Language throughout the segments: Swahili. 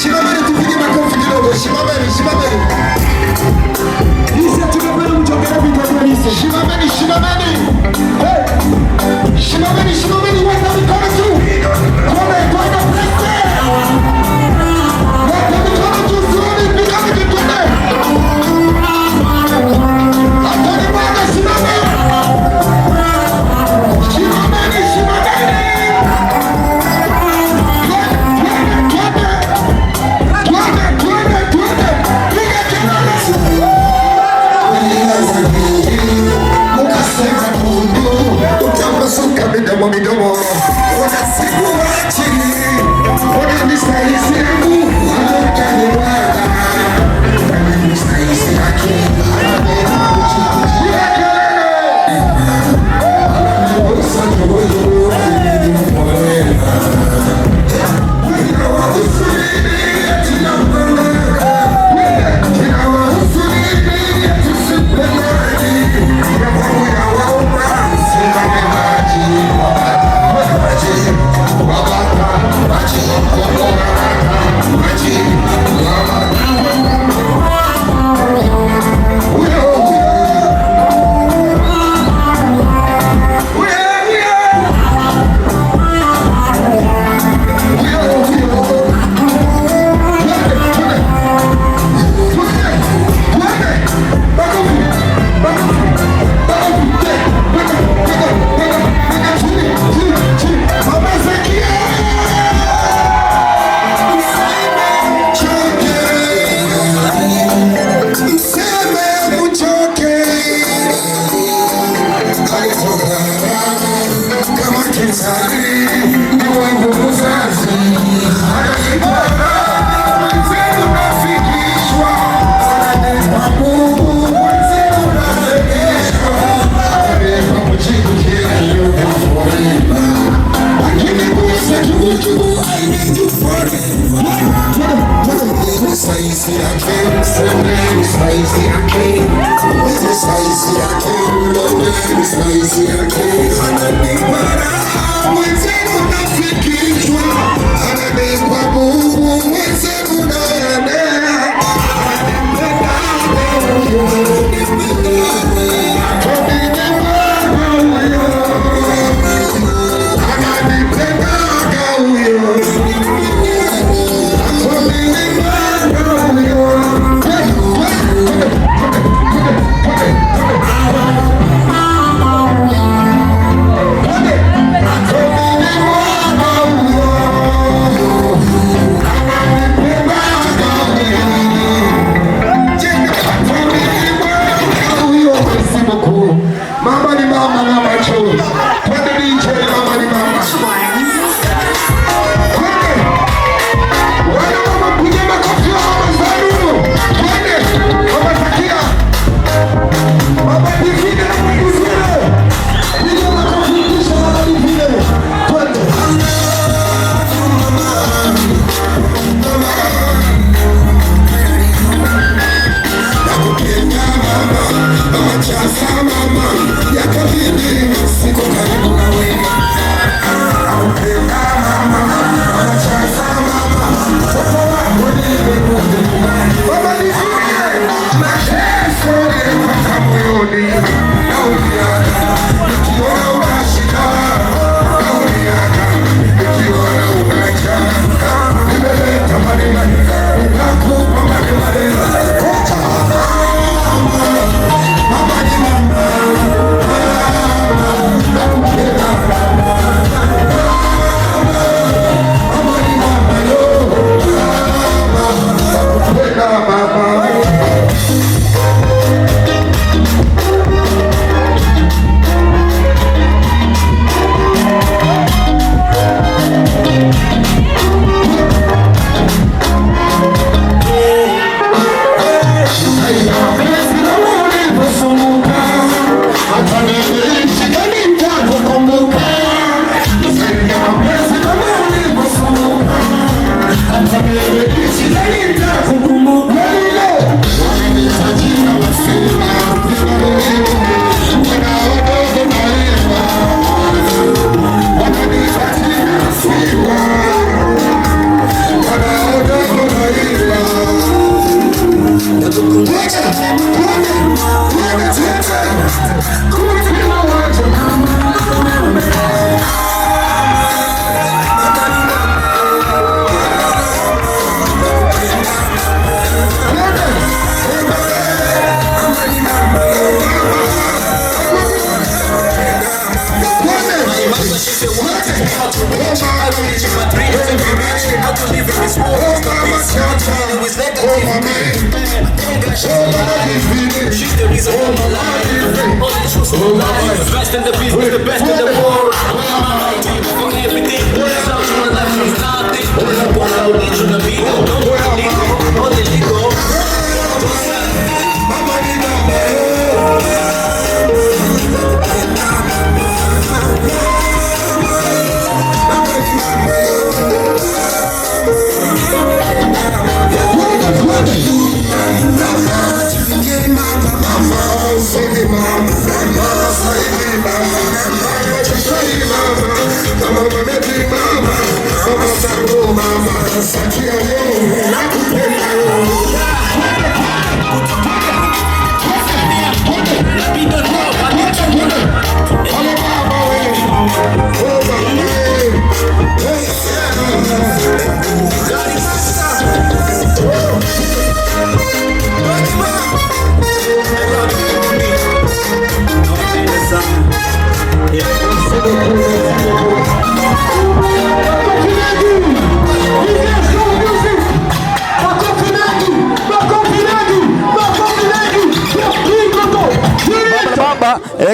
Shimameni tupige makofi kidogo. Shimameni. Lise tunapenda mchongera vitatu lise. Shimameni. Hey. Shimameni weka mikono juu. Kome twende presse. Weka mikono juu zuri pigani kitende. Atoni mwana shimameni. Midomo unasiku wachi unanisaisi yangu unaniwala unanisaisi yake She's the reason for my life. All the truth for life. The best in the business, the best in the world. For everything. Without you, my life is nothing. Without you, the video. Don't need it. Only legal.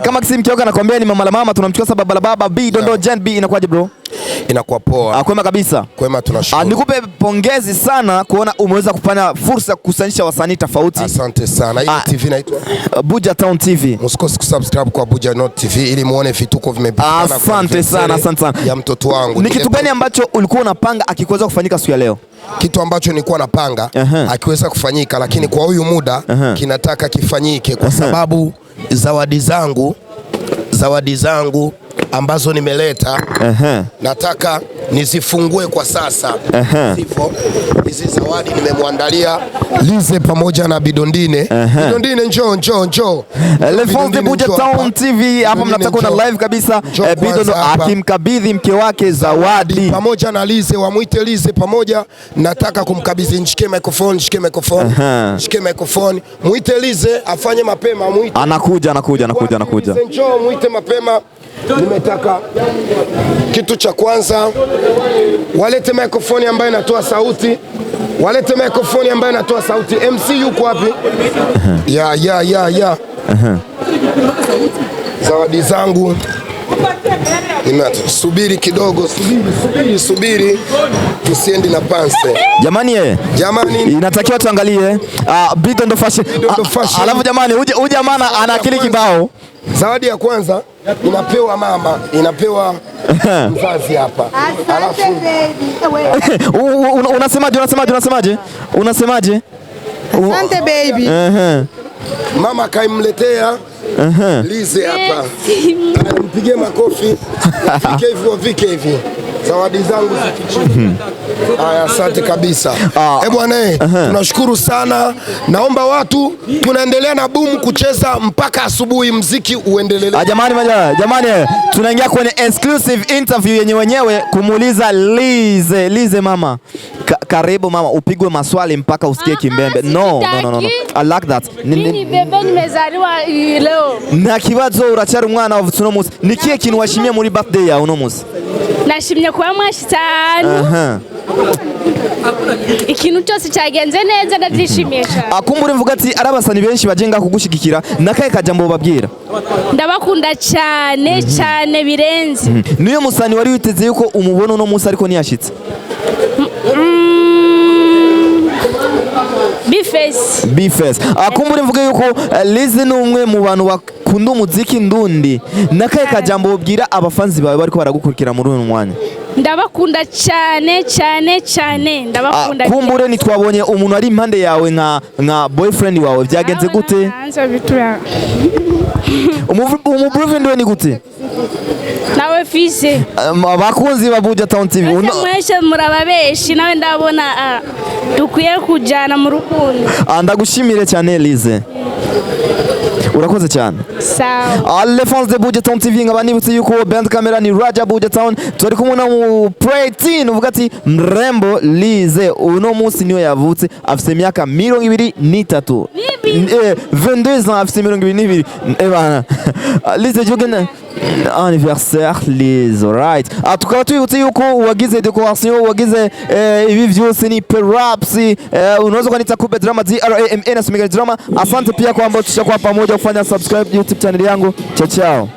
Kama kisi mkioga nakwambia ni mama la mama, tunamchukua sababu la baba G.BIDONDO Kwenye. Inakuwaje bro? Inakuwa poa. Kwema kabisa. Kwema, tunashukuru. Nikupe pongezi sana kuona umeweza kupata fursa kukusanyisha wasanii tofauti. Asante sana. Hii TV inaitwa Buja Town TV. Msikose kusubscribe kwa Buja Not TV ili muone vituko vimepita. Asante sana, asante sana. Ya mtoto wangu. Ni kitu gani ambacho ulikuwa unapanga akiweza kufanyika siku ya leo? Kitu ambacho nilikuwa napanga akiweza kufanyika, lakini kwa huyu muda kinataka kifanyike kwa sababu zawadi zangu ambazo nimeleta nataka nizifungue kwa sasa. Sivyo, hizi zawadi nimemwandalia Lize pamoja na Bidondine. Bidondine njoo. Lefonde Buja Town TV hapa mnataka na live kabisa. Bidondo akimkabidhi mke wake zawadi pamoja na Lize, wamuite Lize pamoja. Nataka kumkabidhi, nishike microphone. Shike microphone. Muite Lize afanye mapema, muite. Anakuja. Njoo muite mapema. Nimetaka kitu cha kwanza walete microphone ambayo inatoa sauti. MC yuko wapi? Ya. Zawadi zangu. Subiri kidogo, subiri. Tusiendi na panse. Jamani, inatakiwa tuangalie Bidondo Fashion. Alafu jamani, huyu jamaa ana akili kibao. Zawadi ya kwanza inapewa mama, inapewa mzazi hapa. Alafu unasemaje? Asante baby. Mama kaimletea Lize hapa. Mpige makofi. Wafike hivi. Zawadi zangu zikichini. Asante kabisa. Bwana, tunashukuru sana. Naomba watu tunaendelea na boom kucheza mpaka asubuhi, mziki uendelee. Jamani, tunaingia kwenye exclusive interview yenye wenyewe kumuuliza Lize mama. Karibu mama, upigwe maswali mpaka usikie kimbembe. No. I like that. Mimi bebe nimezaliwa leo. Na kibazo urachari umwana wa vutuno musi. Nikiye kintu washimye muri birthday ya uno musi? Nashimye kwa mwashitanu. Ikintu cyose cyagenze neza ndabyishimiye cyane. Akumbura mvuga ati arabasani benshi bajenga kugushigikira, nakaye kajambo babwira? Ndabakunda cyane birenze. Niyo musani wari witeze yuko umubona uno musi ariko ntiyashitse? Bifes. Akumbura mvuga yuko Lize ni umwe mu bantu bakunda umuziki ndundi, nakaye kajambo babwira abafanzi bawe bariko baragukurikira muri uyu mwanya? Ndabakunda cyane ndabakunda. Kumbure nitwabonye umuntu ari impande yawe nka boyfriend wawe, byagenze gute? Boyfriend we ni gute? Nawe fise abakunzi ba Buja Town TV mweshe murababeshi, nawe ndabona dukwiye kujana mu rukundo. Ndagushimire cyane Lize. urakoze cyane. Sawa. Les fans de Budgeton TV nkaba nibutse yuko band camera ni Raja Budgeton, turi kumwe na Preteen uvuga ati mrembo Lize uno munsi niyo yavutse afite imyaka 23 22 ans afite 22 bana Lize jugena anniversaire Lize, right? Tukaba twibutse yuko wagize decoration, wagize ibi vyose ni perhaps unaweza kanita Kubwa Drama DRAMA na Smigel Drama. Asante pia kwa ambao tushakuwa pamoja kufanya subscribe YouTube channel yangu. Ciao ciao.